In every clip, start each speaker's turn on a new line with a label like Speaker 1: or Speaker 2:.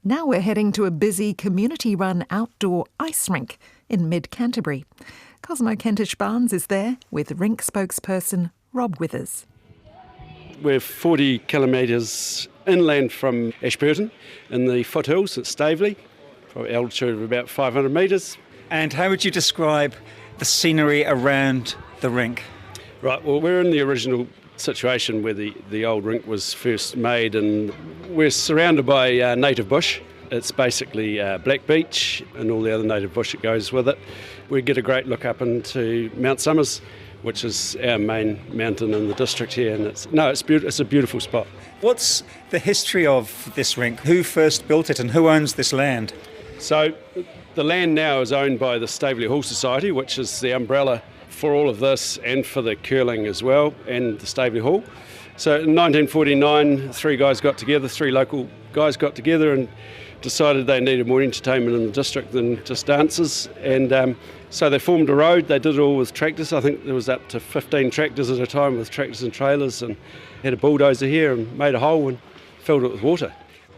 Speaker 1: Now we're heading to a busy community-run outdoor ice rink in mid-Canterbury. Cosmo Kentish Barnes is there with Rink spokesperson Rob Withers.
Speaker 2: We're 40 kilometres inland from Ashburton in the foothills at Staveley, for an altitude of about 500 metres.
Speaker 3: And how would you describe the scenery around the rink?
Speaker 2: Right, well, we're in the original situation where the old rink was first made, and we're surrounded by native bush. It's basically black beech and all the other native bush that goes with it. We get a great look up into Mount Somers, which is our main mountain in the district here, and it's a beautiful spot.
Speaker 3: What's the history of this rink? Who first built it and who owns this land?
Speaker 2: So the land now is owned by the Staveley Hall Society, which is the umbrella for all of this and for the curling as well, and the Staveley Hall. So in 1949, three local guys got together and decided they needed more entertainment in the district than just dances, and so they formed a road. They did it all with tractors. I think there was up to 15 tractors at a time with tractors and trailers, and had a bulldozer here and made a hole and filled it with water.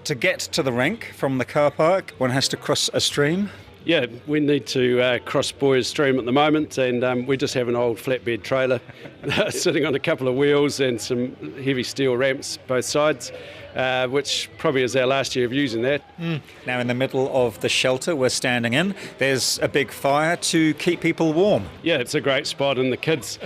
Speaker 3: To get to the rink from the car park, one has to cross a stream.
Speaker 2: Yeah, we need to cross Boyers Stream at the moment, and we just have an old flatbed trailer sitting on a couple of wheels and some heavy steel ramps both sides, which probably is our last year of using that.
Speaker 3: Now in the middle of the shelter we're standing in, there's a big fire to keep people warm.
Speaker 2: Yeah, it's a great spot, and the kids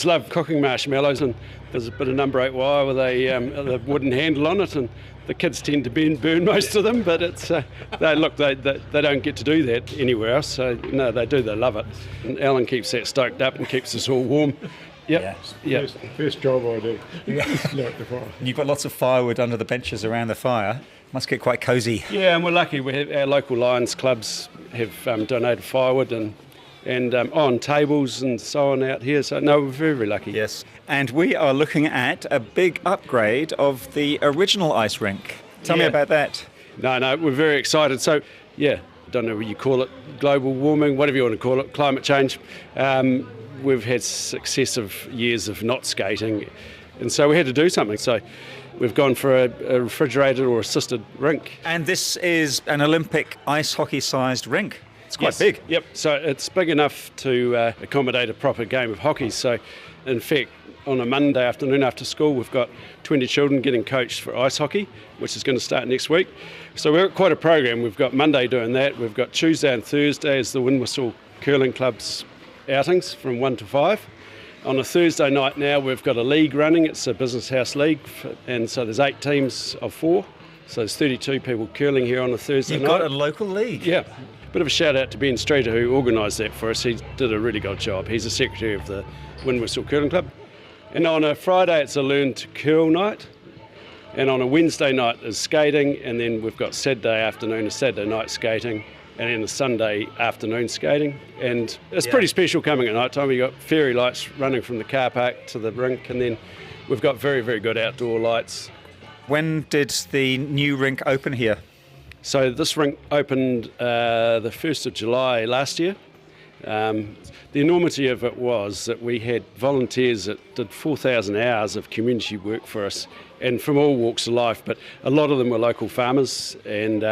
Speaker 2: love cooking marshmallows, and there's a bit of number 8 wire with a wooden handle on it, and the kids tend to burn most of them, but it's they don't get to do that anywhere else. So no, they do. They love it. And Alan keeps that stoked up and keeps us all warm. Yep. Yeah.
Speaker 4: First job I do. Light the fire.
Speaker 3: You've got lots of firewood under the benches around the fire. Must get quite cosy.
Speaker 2: Yeah, and we're lucky. Our local Lions clubs have donated firewood and on tables and so on out here. So no, we're very, very lucky.
Speaker 3: Yes. And we are looking at a big upgrade of the original ice rink. Tell me about that.
Speaker 2: No, we're very excited. So, yeah, don't know what you call it, global warming, whatever you want to call it, climate change. We've had successive years of not skating, and so we had to do something. So we've gone for a refrigerated or assisted rink.
Speaker 3: And this is an Olympic ice hockey-sized rink. It's quite big.
Speaker 2: Yep, so it's big enough to accommodate a proper game of hockey. So, in fact, on a Monday afternoon after school, we've got 20 children getting coached for ice hockey, which is going to start next week. So we've got quite a program. We've got Monday doing that. We've got Tuesday and Thursday as the Windwhistle Curling Club's outings from 1 to 5. On a Thursday night now, we've got a league running. It's a business house league, and so there's 8 teams of 4. So there's 32 people curling here on a Thursday night.
Speaker 3: You've got a local league?
Speaker 2: Yeah. Bit of a shout out to Ben Streeter, who organised that for us. He did a really good job. He's the secretary of the Windwhistle Curling Club. And on a Friday it's a learn to curl night, and on a Wednesday night is skating, and then we've got Saturday afternoon, a Saturday night skating, and then a Sunday afternoon skating. And it's pretty special coming at night time. We've got fairy lights running from the car park to the rink, and then we've got very, very good outdoor lights.
Speaker 3: When did the new rink open here?
Speaker 2: So this rink opened the 1st of July last year. The enormity of it was that we had volunteers that did 4,000 hours of community work for us, and from all walks of life, but a lot of them were local farmers, and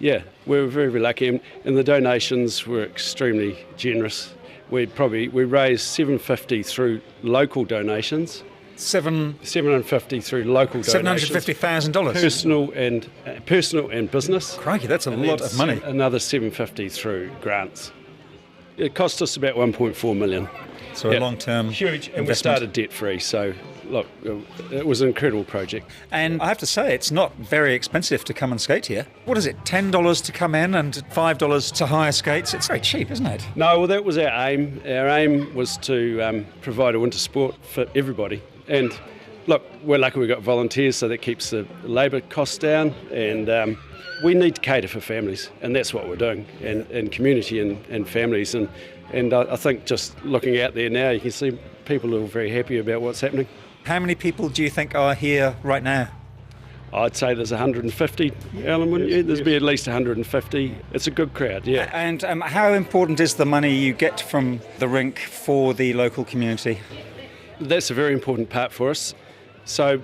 Speaker 2: we were very, very lucky, and the donations were extremely generous. We raised $750 through local donations. $750 through local donations.
Speaker 3: $750,000?
Speaker 2: Personal and business.
Speaker 3: Crikey, that's a lot of money.
Speaker 2: Another $750 through grants. It cost us about $1.4 million.
Speaker 3: So a long-term
Speaker 2: huge, and
Speaker 3: investment.
Speaker 2: We started debt-free, so look, it was an incredible project.
Speaker 3: And I have to say, it's not very expensive to come and skate here. What is it, $10 to come in and $5 to hire skates? It's very cheap, isn't it?
Speaker 2: No, well, that was our aim. Our aim was to provide a winter sport for everybody. And look, we're lucky we've got volunteers, so that keeps the labour costs down, and we need to cater for families, and that's what we're doing, and community and families. And I think just looking out there now, you can see people are very happy about what's happening.
Speaker 3: How many people do you think are here right now?
Speaker 2: I'd say there's 150, Alan, wouldn't you? There'd be at least 150. It's a good crowd, yeah.
Speaker 3: And how important is the money you get from the rink for the local community?
Speaker 2: That's a very important part for us. So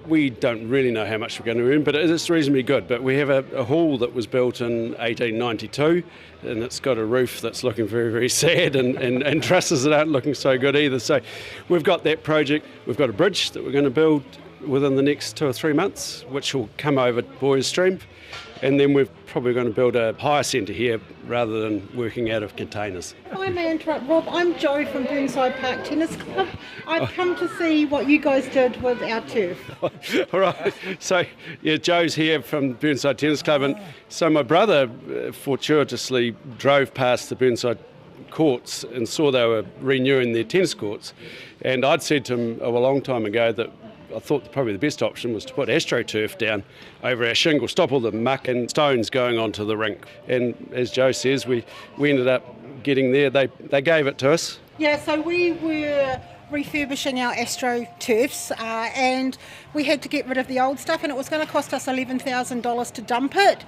Speaker 2: we don't really know how much we're going to earn, but it's reasonably good. But we have a hall that was built in 1892, and it's got a roof that's looking very, very sad, and trusses that aren't looking so good either. So we've got that project. We've got a bridge that we're going to build within the next 2 or 3 months, which will come over Boyers Stream. And then we're probably going to build a hire centre here rather than working out of containers.
Speaker 5: I may interrupt, Rob. I'm Jo from Burnside Park Tennis Club. I've come to see what you guys did with our turf.
Speaker 2: All right. So, yeah, Joe's here from Burnside Tennis Club. And so my brother fortuitously drove past the Burnside courts and saw they were renewing their tennis courts. And I'd said to him a long time ago that I thought probably the best option was to put AstroTurf down over our shingle, stop all the muck and stones going onto the rink. And as Joe says, we ended up getting there. They gave it to us.
Speaker 5: Yeah, so we were refurbishing our AstroTurfs and we had to get rid of the old stuff, and it was going to cost us $11,000 to dump it.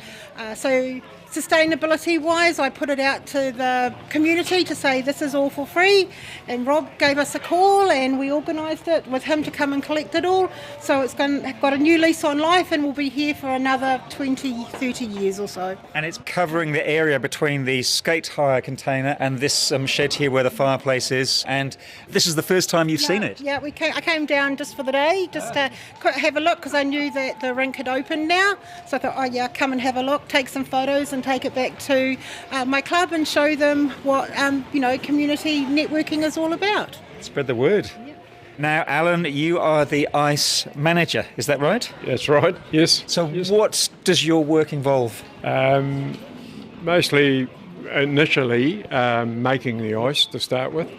Speaker 5: So sustainability wise, I put it out to the community to say this is all for free, and Rob gave us a call and we organised it with him to come and collect it all. So it's got a new lease on life and will be here for another 20, 30 years or so.
Speaker 3: And it's covering the area between the skate hire container and this shed here where the fireplace is. And this is the first time you've seen it?
Speaker 5: Yeah, I came down just for the day, just to have a look, because I knew that the rink had opened now. So I thought, come and have a look, take some photos and take it back to my club and show them what community networking is all about.
Speaker 3: Spread the word. Yeah. Now, Alan, you are the ice manager, is that right?
Speaker 4: That's right, yes.
Speaker 3: So
Speaker 4: yes.
Speaker 3: What does your work involve?
Speaker 4: Mostly, initially, making the ice to start with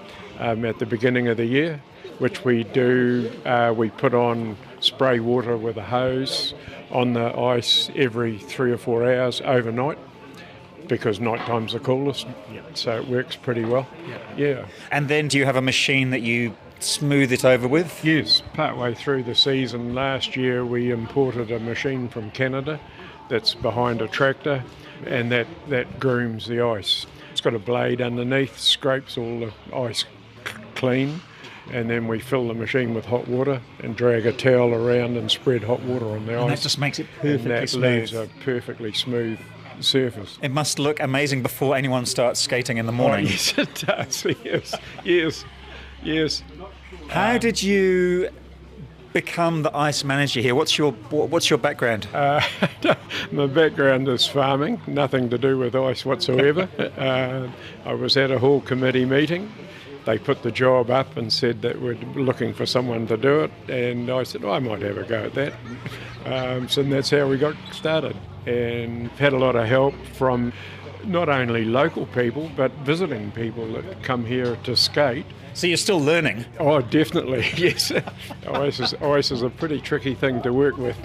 Speaker 4: at the beginning of the year, which we do. We put on spray water with a hose on the ice every 3 or 4 hours overnight, because night time's the coolest. Yeah. So it works pretty well. Yeah.
Speaker 3: And then do you have a machine that you smooth it over with?
Speaker 4: Yes. Partway through the season last year, we imported a machine from Canada that's behind a tractor, and that grooms the ice. It's got a blade underneath, scrapes all the ice clean, and then we fill the machine with hot water and drag a towel around and spread hot water on the ice.
Speaker 3: And that just makes it perfectly smooth.
Speaker 4: And that leaves a perfectly smooth surface.
Speaker 3: It must look amazing before anyone starts skating in the morning.
Speaker 4: Oh, yes, it does. Yes.
Speaker 3: How did you become the ice manager here? What's your background?
Speaker 4: My background is farming, nothing to do with ice whatsoever. I was at a hall committee meeting. They put the job up and said that we're looking for someone to do it, and I said, I might have a go at that. So that's how we got started, and had a lot of help from not only local people but visiting people that come here to skate.
Speaker 3: So you're still learning?
Speaker 4: Oh, definitely, yes. Ice is a pretty tricky thing to work with.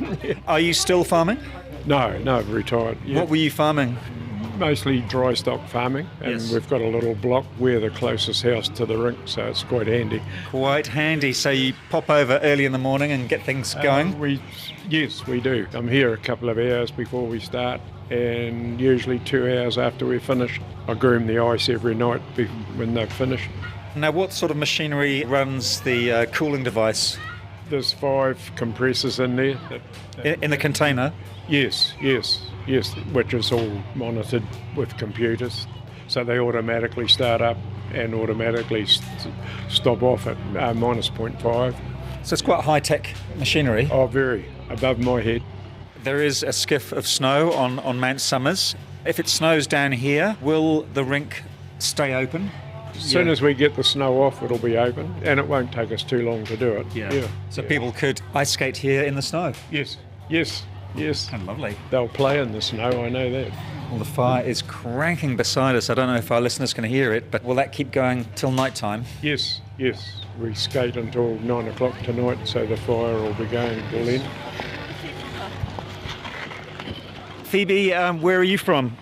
Speaker 3: Are you still farming?
Speaker 4: No, I've retired. Yeah.
Speaker 3: What were you farming?
Speaker 4: Mostly dry stock farming, and
Speaker 3: yes. We've
Speaker 4: got a little block. We're the closest house to the rink, so it's quite handy.
Speaker 3: Quite handy. So you pop over early in the morning and get things going?
Speaker 4: Yes, we do. I'm here a couple of hours before we start, and usually 2 hours after we're finished. I groom the ice every night when they've finished.
Speaker 3: Now, what sort of machinery runs the cooling device?
Speaker 4: There's 5 compressors in there.
Speaker 3: In the container?
Speaker 4: Yes, which is all monitored with computers. So they automatically start up and automatically stop off at minus 0.5.
Speaker 3: So it's quite high-tech machinery.
Speaker 4: Oh, very. Above my head.
Speaker 3: There is a skiff of snow on Mount Somers. If it snows down here, will the rink stay open?
Speaker 4: As soon as we get the snow off, it'll be open, and it won't take us too long to do it.
Speaker 3: Yeah. So people could ice skate here in the snow?
Speaker 4: Yes.
Speaker 3: And lovely.
Speaker 4: They'll play in the snow, I know that.
Speaker 3: Well, the fire is cranking beside us. I don't know if our listeners can hear it, but will that keep going till night time?
Speaker 4: Yes. We skate until 9 o'clock tonight, so the fire will be going till then.
Speaker 3: Phoebe, where are you from?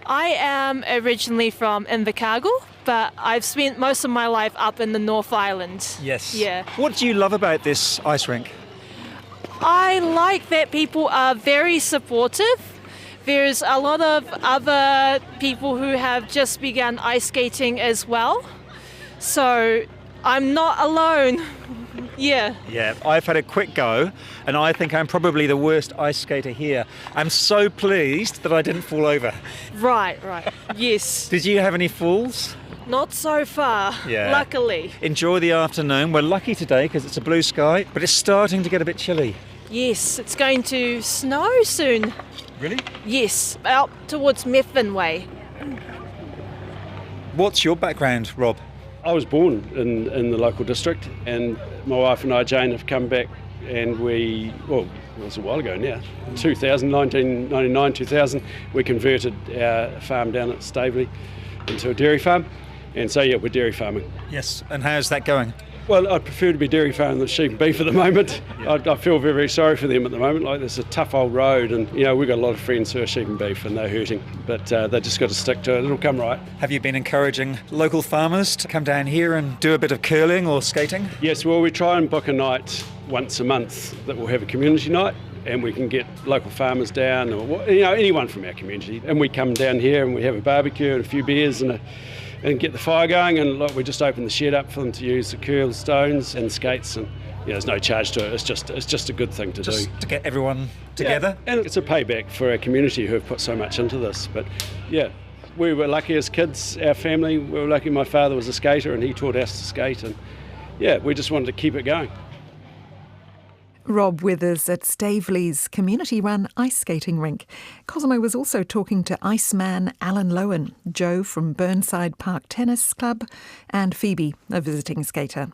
Speaker 6: I am originally from Invercargill, but I've spent most of my life up in the North Island.
Speaker 3: Yes.
Speaker 6: Yeah.
Speaker 3: What do you love about this ice rink?
Speaker 6: I like that people are very supportive. There's a lot of other people who have just begun ice skating as well. So I'm not alone. Yeah.
Speaker 3: Yeah, I've had a quick go, and I think I'm probably the worst ice skater here. I'm so pleased that I didn't fall over.
Speaker 6: Right. Yes.
Speaker 3: Did you have any falls?
Speaker 6: Not so far,
Speaker 3: Yeah.
Speaker 6: luckily.
Speaker 3: Enjoy the afternoon. We're lucky today because it's a blue sky, but it's starting to get a bit chilly.
Speaker 6: Yes, it's going to snow soon.
Speaker 3: Really?
Speaker 6: Yes, out towards Methven way.
Speaker 3: What's your background, Rob?
Speaker 2: I was born in the local district, and my wife and I, Jane, have come back, and it was a while ago now, 1999, 2000, we converted our farm down at Staveley into a dairy farm, and so yeah, we're dairy farming.
Speaker 3: Yes, and how's that going?
Speaker 2: Well, I'd prefer to be dairy farming than sheep and beef at the moment.
Speaker 3: Yeah.
Speaker 2: I feel very, very sorry for them at the moment. Like, there's a tough old road, and we've got a lot of friends who are sheep and beef, and they're hurting, but they just got to stick to it. It'll come right.
Speaker 3: Have you been encouraging local farmers to come down here and do a bit of curling or skating?
Speaker 2: Yes, well, we try and book a night once a month that we'll have a community night, and we can get local farmers down, or anyone from our community, and we come down here and we have a barbecue and a few beers and get the fire going, and we just open the shed up for them to use the curl stones and skates, and there's no charge to it. It's just a good thing to do.
Speaker 3: Just to get everyone together?
Speaker 2: Yeah, and it's a payback for our community who have put so much into this. But yeah, we were lucky as kids, our family, we were lucky. My father was a skater and he taught us to skate, and yeah, we just wanted to keep it going.
Speaker 1: Rob Withers at Staveley's community-run ice skating rink. Cosmo was also talking to Iceman Alan Lowen, Joe from Burnside Park Tennis Club, and Phoebe, a visiting skater.